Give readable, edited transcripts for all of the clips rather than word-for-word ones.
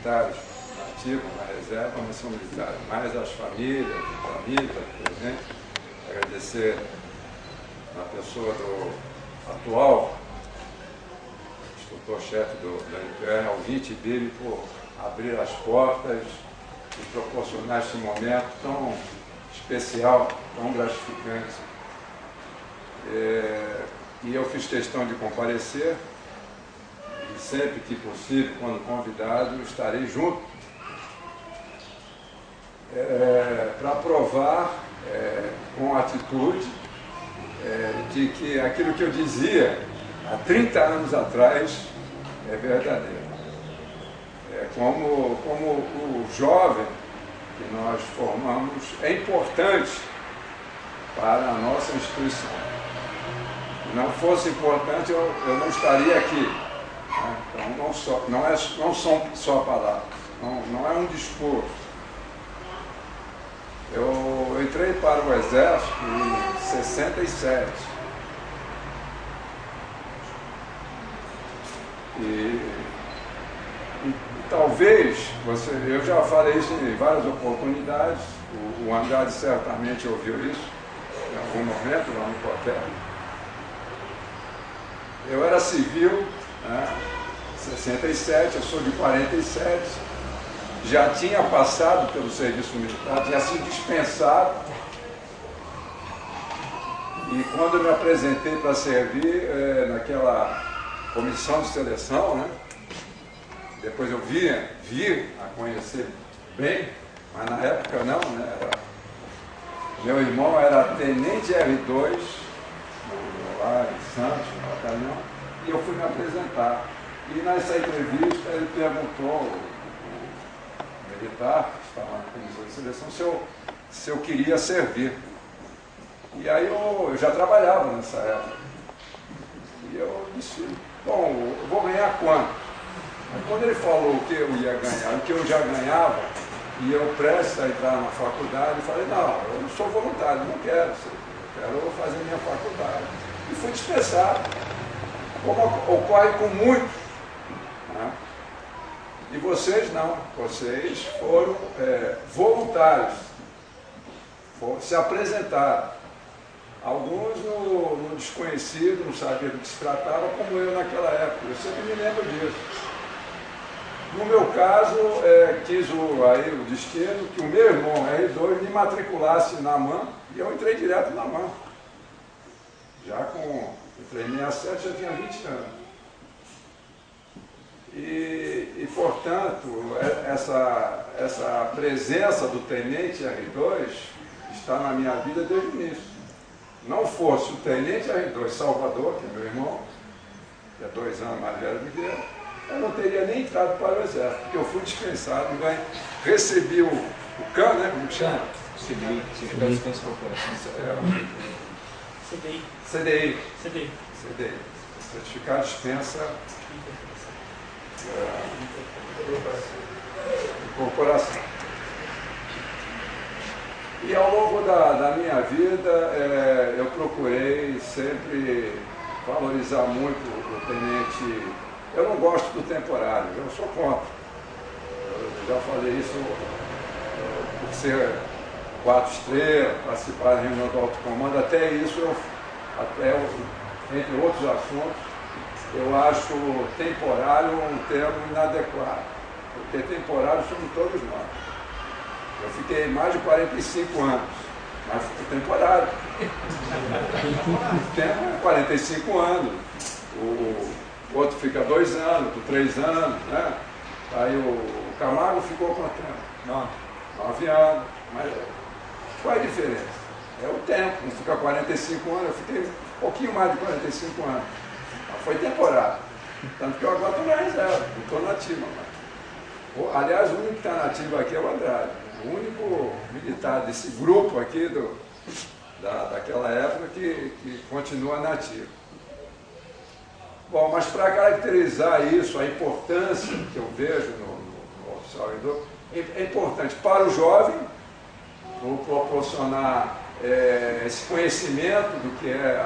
militares na ativa, na reserva, mas são militares. Mais as famílias, os amigos aqui presentes. Agradecer na pessoa do atual instrutor-chefe da NPR, ao Vitibiri, por abrir as portas e proporcionar esse momento tão especial, tão gratificante. E eu fiz questão de comparecer, e sempre que possível, quando convidado, estarei junto para provar com atitude de que aquilo que eu dizia há 30 anos atrás é verdadeiro. Como o jovem que nós formamos é importante para a nossa instituição. Se não fosse importante, eu não estaria aqui. Né? Então, não são só palavras, não é um discurso. Eu entrei para o Exército em 67. E talvez, eu já falei isso em várias oportunidades, o Andrade certamente ouviu isso em algum momento lá no quartel. Eu era civil, né, 67, eu sou de 47, já tinha passado pelo serviço militar, tinha sido dispensado, e quando eu me apresentei para servir naquela comissão de seleção, né, depois eu vi a conhecer bem, mas na época não, né, meu irmão era tenente R2, lá em Santos, no batalhão, e eu fui me apresentar. E nessa entrevista ele perguntou, o militar, que estava na comissão de seleção, se eu queria servir. E aí eu já trabalhava nessa época. E eu disse, bom, eu vou ganhar quanto? Aí quando ele falou o que eu ia ganhar, o que eu já ganhava, e eu prestes a entrar na faculdade, eu falei, não, eu não sou voluntário, não quero servir, eu quero fazer minha faculdade. E fui dispensado, como ocorre com muitos. Né? E vocês não, vocês foram voluntários, se apresentaram. Alguns no desconhecido, não sabiam do que se tratava, como eu naquela época. Eu sempre me lembro disso. No meu caso, quis o destino que o meu irmão R2 me matriculasse na MAN, e eu entrei direto na MAN. Entrei em 67, já tinha 20 anos. E portanto, essa presença do tenente R2 está na minha vida desde o início. Não fosse o tenente R2 Salvador, que é meu irmão, que é 2 anos mais velho do que eu não teria nem entrado para o Exército, porque eu fui dispensado, recebi o CAN, né? Como chama? CDI, Certificado de Dispensa Corporação. CDI. Certificado de Dispensa Corporação. E ao longo da minha vida, eu procurei sempre valorizar muito o tenente. Eu não gosto do temporário, eu sou contra. Eu já falei isso por ser 4 estrelas, participar da reunião do alto comando, até isso, entre outros assuntos, eu acho temporário um termo inadequado, porque temporário somos todos nós. Eu fiquei mais de 45 anos, mas fui temporário. O tempo é 45 anos. O outro fica 2 anos, 3 anos, né? Aí o Camargo ficou quanto tempo? 9 anos. Mas qual é a diferença? É o tempo. Não fica 45 anos, eu fiquei um pouquinho mais de 45 anos. Mas foi temporário. Tanto que eu agora estou na reserva, não estou na ativa mais. Aliás, o único que está na ativa aqui é o Andrade. O único militar desse grupo aqui daquela época que continua na ativa. Bom, mas para caracterizar isso, a importância que eu vejo no oficial R2, é importante para o jovem, por proporcionar esse conhecimento do que é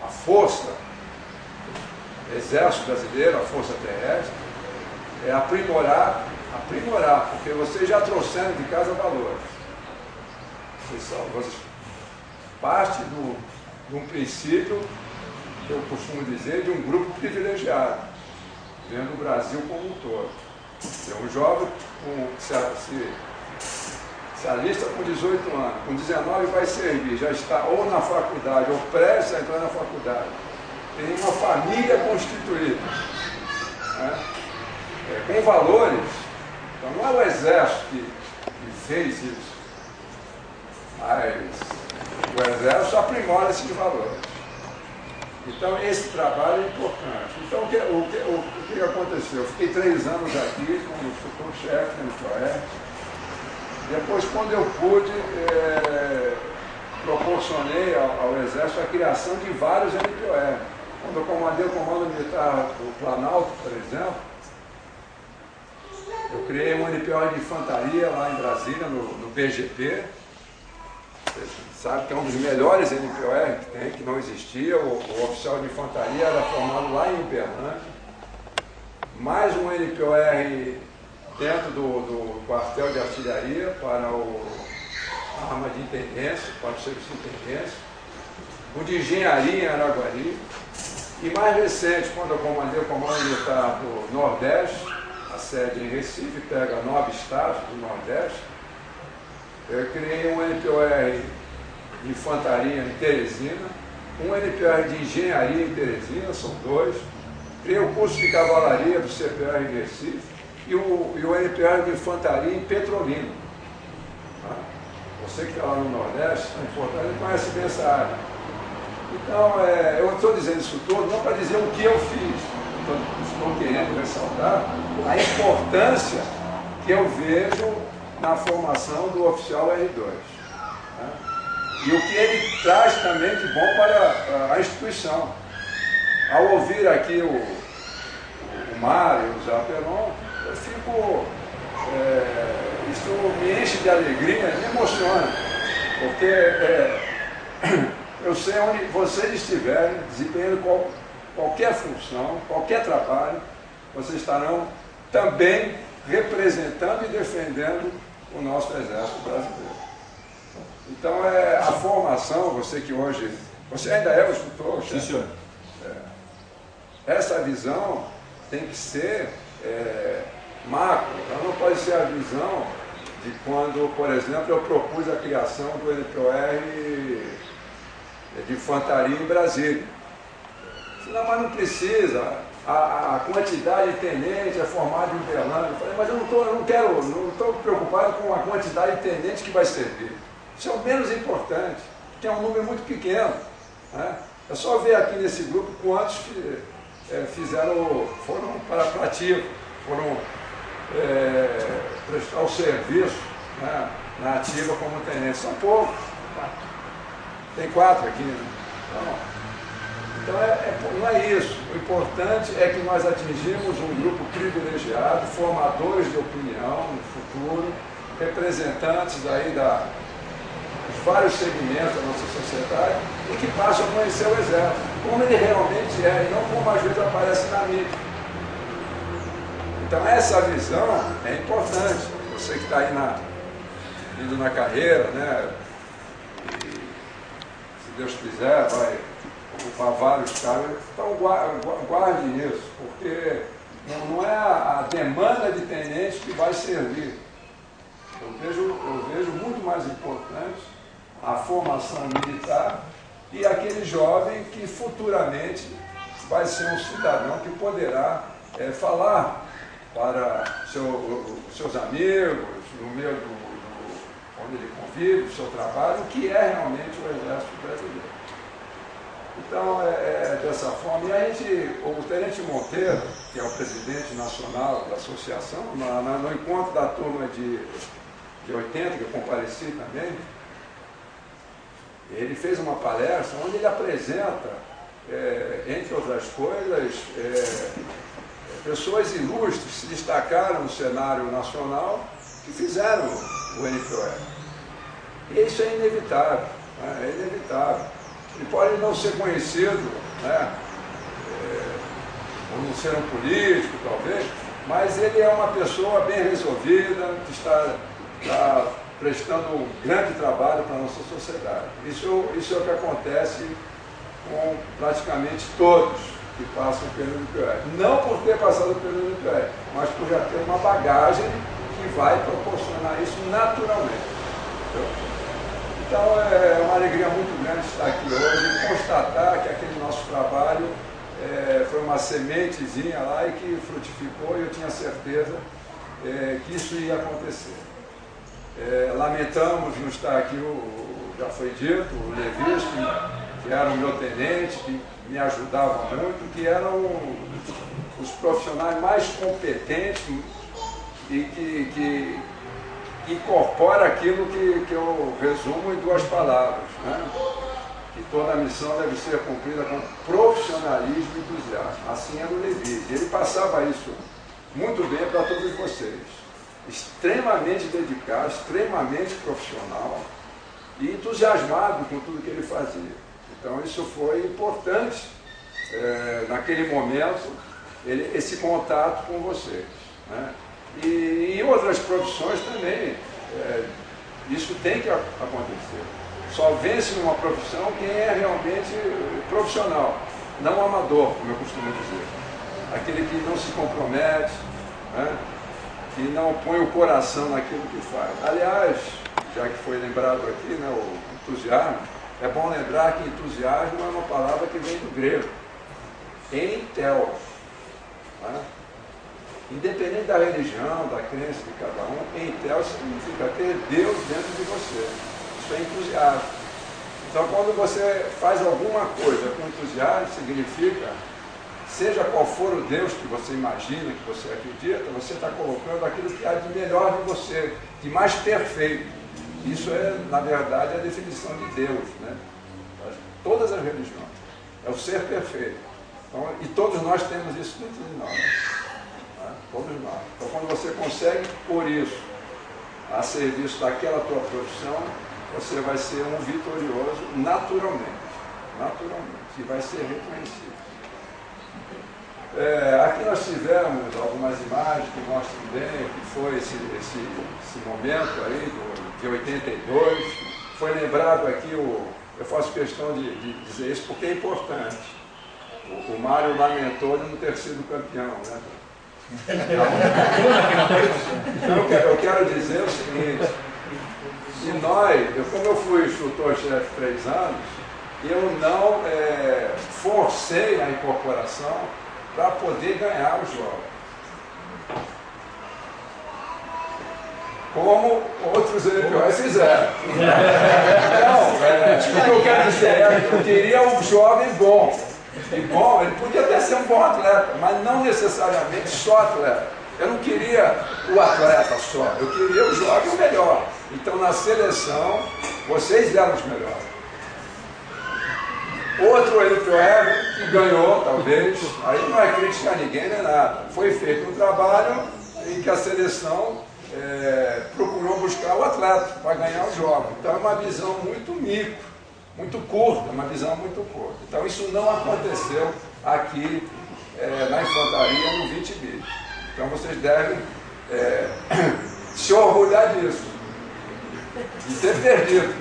a força, Exército Brasileiro, a Força Terrestre, é aprimorar, porque vocês já trouxeram de casa valores. Vocês parte de um princípio, que eu costumo dizer, de um grupo privilegiado, vendo o Brasil como um todo. É um jovem se alista com 18 anos, com 19 vai servir, já está ou na faculdade, ou prestes a entrar na faculdade. Tem uma família constituída, né? Com valores. Então não é o Exército que fez isso, mas o Exército aprimora esses valores. Então esse trabalho é importante. Então o que aconteceu? Eu fiquei 3 anos aqui como instrutor-chefe da NPOE. Depois, quando eu pude, proporcionei ao Exército a criação de vários NPOE. Quando eu comandei o Comando Militar do Planalto, por exemplo, eu criei um NPOE de infantaria lá em Brasília, no BGP. Você sabe que é um dos melhores NPOE que tem, que não existia. O oficial de infantaria era formado lá em Uberlândia. Mais um NPOE dentro do quartel de artilharia para a arma de intendência, para o serviço de intendência. O de engenharia em Araguari. E mais recente, quando eu comandei o Comando Militar do Nordeste, a sede em Recife, pega 9 estados do Nordeste, eu criei um NPOR de infantaria em Teresina, um NPOR de engenharia em Teresina, são 2, criei o curso de cavalaria do CPR em Recife e o NPOR de infantaria em Petrolina. Você que está lá no Nordeste, está em Fortaleza, conhece bem essa área. Então, eu estou dizendo isso tudo não para dizer o que eu fiz, estou querendo ressaltar a importância que eu vejo na formação do oficial R2. Né? E o que ele traz também de bom para a instituição. Ao ouvir aqui o Mário, o Zé Peron, eu fico, isso me enche de alegria, me emociona, porque eu sei onde vocês estiverem, desempenhando qualquer função, qualquer trabalho, vocês estarão também representando e defendendo o nosso Exército Brasileiro. Então, a formação, você que hoje... Você ainda é o instrutor? Sim, senhor. Essa visão tem que ser macro, ela não pode ser a visão de quando, por exemplo, eu propus a criação do NPOR de infantaria em Brasília. Não, mas não precisa, a quantidade de tenente é formada em Uberlândia. Eu falei, mas eu não estou preocupado com a quantidade de tenente que vai servir. Isso é o menos importante, que é um número muito pequeno. Né? É só ver aqui nesse grupo quantos foram para ativa, foram prestar o serviço, né, na ativa como tenente. São poucos. Tem 4 aqui, né? Então não é isso. O importante é que nós atingimos um grupo privilegiado, formadores de opinião no futuro, representantes aí dos vários segmentos da nossa sociedade e que passam a conhecer o Exército, como ele realmente é, e não como às vezes aparece na mídia. Então essa visão é importante. Você que está aí indo na carreira, né? Deus quiser, vai ocupar vários cargos, então guarde isso, porque não é a demanda de tenente que vai servir. Eu vejo muito mais importante a formação militar e aquele jovem que futuramente vai ser um cidadão que poderá falar para seus amigos, no meio onde ele convive, o seu trabalho, o que é realmente o Exército Brasileiro. Então, dessa forma. E o Tenente Monteiro, que é o presidente nacional da associação, no encontro da turma de 80, que eu compareci também, ele fez uma palestra onde ele apresenta, entre outras coisas, pessoas ilustres que se destacaram no cenário nacional, que fizeram o NPOE. E isso é inevitável, né? É inevitável. Ele pode não ser conhecido, né? Ou não ser um político, talvez, mas ele é uma pessoa bem resolvida, que está prestando um grande trabalho para a nossa sociedade. Isso é o que acontece com praticamente todos que passam pelo NPOE. Não por ter passado pelo NPOE, mas por já ter uma bagagem que vai proporcionar isso naturalmente. Entendeu? Então é uma alegria muito grande estar aqui hoje e constatar que aquele nosso trabalho foi uma sementezinha lá e que frutificou, e eu tinha certeza que isso ia acontecer. Lamentamos não estar aqui, já foi dito, o Levis, que era o meu tenente, que me ajudava muito, que eram os profissionais mais competentes e que incorpora aquilo que eu resumo em 2 palavras, né? Que toda a missão deve ser cumprida com profissionalismo e entusiasmo. Assim era o Levis. Ele passava isso muito bem para todos vocês. Extremamente dedicado, extremamente profissional e entusiasmado com tudo que ele fazia. Então isso foi importante naquele momento, esse contato com vocês, né? E em outras profissões também, isso tem que acontecer. Só vence numa profissão quem é realmente profissional, não amador, como eu costumo dizer. Aquele que não se compromete, né? Que não põe o coração naquilo que faz. Aliás, já que foi lembrado aqui, né, o entusiasmo, é bom lembrar que entusiasmo é uma palavra que vem do grego, enteos. Né? Independente da religião, da crença de cada um, enteos significa ter Deus dentro de você. Isso é entusiasmo. Então, quando você faz alguma coisa com entusiasmo, significa, seja qual for o Deus que você imagina, que você acredita, você está colocando aquilo que há de melhor de você, de mais perfeito. Isso é, na verdade, a definição de Deus, né? Todas as religiões. É o ser perfeito. Então, e todos nós temos isso dentro de nós. Né? Todos nós. Então, quando você consegue pôr isso a serviço daquela tua profissão, você vai ser um vitorioso naturalmente. Naturalmente. E vai ser reconhecido. Aqui nós tivemos algumas imagens que mostram bem o que foi esse momento aí de 82. Foi lembrado aqui, eu faço questão de dizer isso porque é importante. O Mário lamentou de não ter sido campeão, né? Então eu quero dizer o seguinte, como eu fui instrutor-chefe 3 anos, eu não forcei a incorporação para poder ganhar os jogos. Como outros NPOs fizeram. Então, o que eu quero dizer é que eu queria um jovem bom. E bom, ele podia até ser um bom atleta, mas não necessariamente só atleta. Eu não queria o atleta só, eu queria o jovem melhor. Então, na seleção, vocês eram os melhores. Outro NPOE que ganhou, talvez, aí não é crítica a ninguém nem nada. Foi feito um trabalho em que a seleção procurou buscar o atleta para ganhar o jogo. Então é uma visão muito micro, muito curta, uma visão muito curta. Então isso não aconteceu aqui na infantaria no 20 bis. Então vocês devem se orgulhar disso. De ter perdido.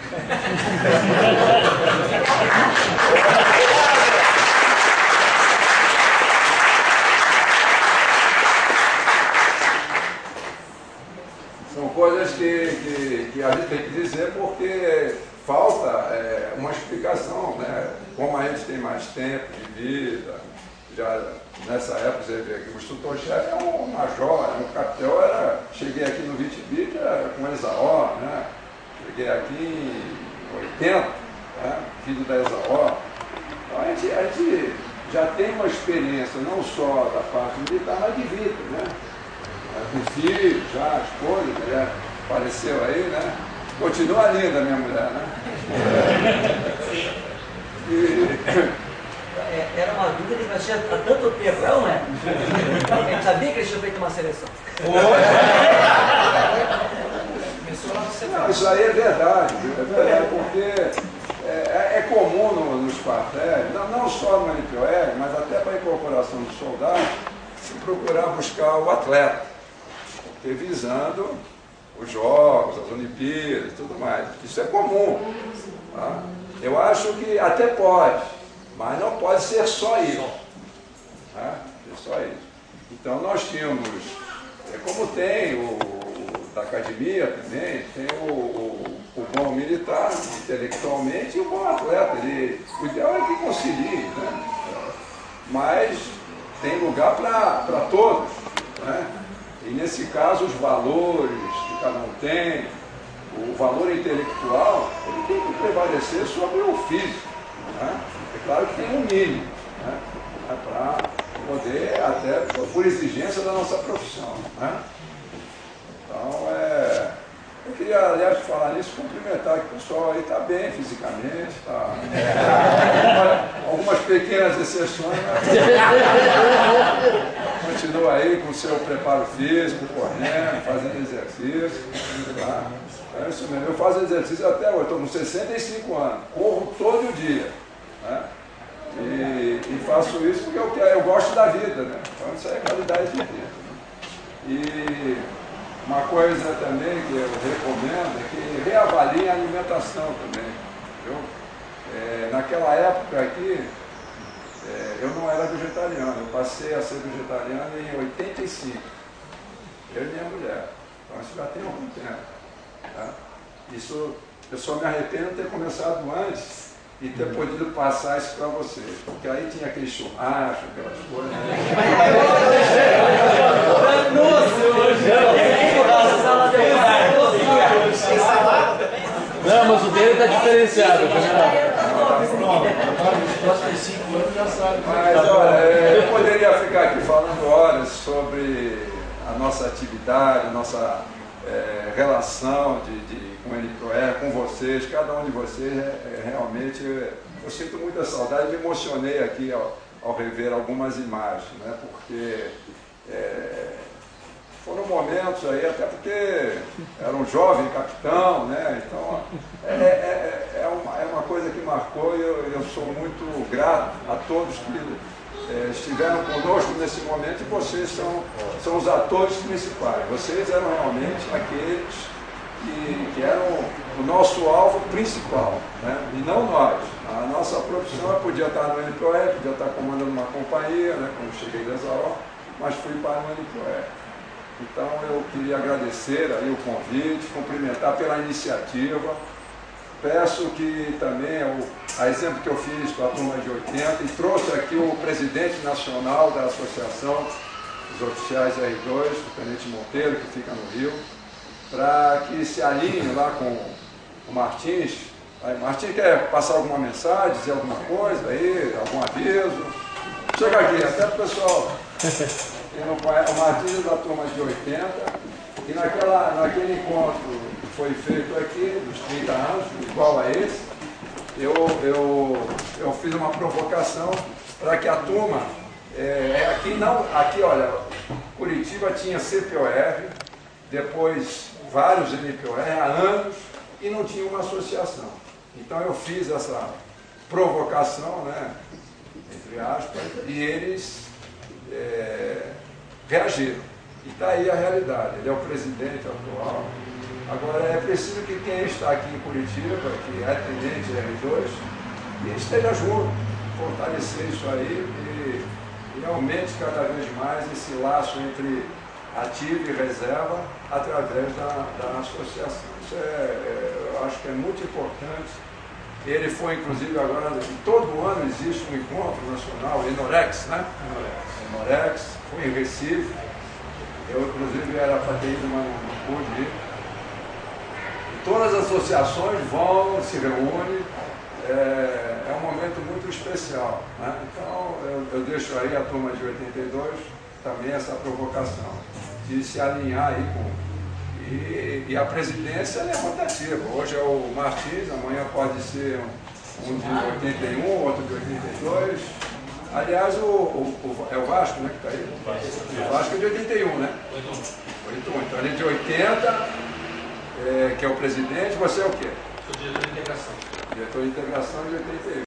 São coisas que a gente tem que dizer porque falta uma explicação, né? Como a gente tem mais tempo de vida, já nessa época você vê que o instrutor-chefe é um major, um capitão, cheguei aqui no 20 bis com Esaó, né? Cheguei aqui em 80, né? Filho da Esaó. Então a gente já tem uma experiência, não só da parte militar, mas de vida, né? Com filho, já, a esposa, a mulher apareceu aí, né? Continua linda a minha mulher, né? Era uma dúvida que nós tínhamos há tanto tempo, não é? A gente sabia que eles tinham feito uma seleção. Não, isso aí é verdade, porque é comum nos quartéis, não só no NPOL, mas até para a incorporação dos soldados, procurar buscar o atleta, porque visando os jogos, as Olimpíadas e tudo mais. Isso é comum. Tá? Eu acho que até pode, mas não pode ser só isso. Tá? É só isso. Então nós tínhamos, como tem o da academia também, tem o bom militar, intelectualmente, e o bom atleta. O ideal é que concilie, né? Mas tem lugar para todos. Né? E nesse caso os valores que cada um tem, o valor intelectual, ele tem que prevalecer sobre o físico. Né? É claro que tem um mínimo, né? Para poder, até por exigência da nossa profissão. Né? Então, eu queria, aliás, falar nisso, cumprimentar que o pessoal aí está bem fisicamente, tá, algumas pequenas exceções, mas continua aí com o seu preparo físico, correndo, fazendo exercício. Tá? É isso mesmo, eu faço exercício até hoje, estou com 65 anos, corro todo dia. Né? E faço isso porque eu gosto da vida, né? Então isso aí é qualidade de vida. E uma coisa também que eu recomendo é que reavalie a alimentação também. Naquela época aqui, eu não era vegetariano, eu passei a ser vegetariano em 85. Eu e minha mulher. Então isso já tem algum tempo. Tá? Isso, eu só me arrependo de ter começado antes e ter podido passar isso para vocês, porque aí tinha aquele churrasco, aquelas coisas. Não, mas o dele está diferenciado. Mas olha, eu poderia ficar aqui falando horas sobre a nossa atividade, a nossa relação com o NPOE, com vocês, cada um de vocês, realmente eu sinto muita saudade, me emocionei aqui ao rever algumas imagens, né, porque foram momentos aí, até porque era um jovem capitão, né, então é uma coisa que marcou e eu sou muito grato a todos que estiveram conosco nesse momento, e vocês são os atores principais. Vocês eram realmente aqueles que eram o nosso alvo principal, né? E não nós. A nossa profissão podia estar no NPOE, podia estar comandando uma companhia, né? Como cheguei da Exaó, mas fui para o NPOE. Então eu queria agradecer aí o convite, cumprimentar pela iniciativa. Peço que também, a exemplo que eu fiz com a turma de 80, e trouxe aqui o presidente nacional da Associação dos Oficiais R2, o Tenente Monteiro, que fica no Rio, para que se alinhe lá com o Martins. Aí, Martins quer passar alguma mensagem, dizer alguma coisa aí, algum aviso? Chega aqui, até o pessoal que não conhece, o Martins é da turma de 80, e naquele encontro foi feito aqui, dos 30 anos, igual a esse, eu fiz uma provocação para que a turma, aqui olha, Curitiba tinha CPOR, depois vários NPOR há anos, e não tinha uma associação. Então eu fiz essa provocação, né, entre aspas, e eles reagiram. E está aí a realidade, ele é o presidente atual. Agora, é preciso que quem está aqui em Curitiba, que é tenente R2, esteja junto, fortalecer isso aí e aumente cada vez mais esse laço entre ativo e reserva através da associação. Isso eu acho que é muito importante. Ele foi, inclusive, agora, todo ano existe um encontro nacional, Enorex, né? Enorex, foi em Recife. Eu, inclusive, era para ter ido, mas não pude ir. Todas as associações vão, se reúnem, é um momento muito especial. Né? Então, eu deixo aí a turma de 82 também essa provocação de se alinhar aí com... E a presidência é rotativa. Hoje é o Martins, amanhã pode ser um de 81, outro de 82. Aliás, é o Vasco, né, que está aí? O Vasco é de 81, né? 81. Então, ele é de 80... que é o presidente, você é o quê? Sou diretor de integração. Diretor de integração de 81.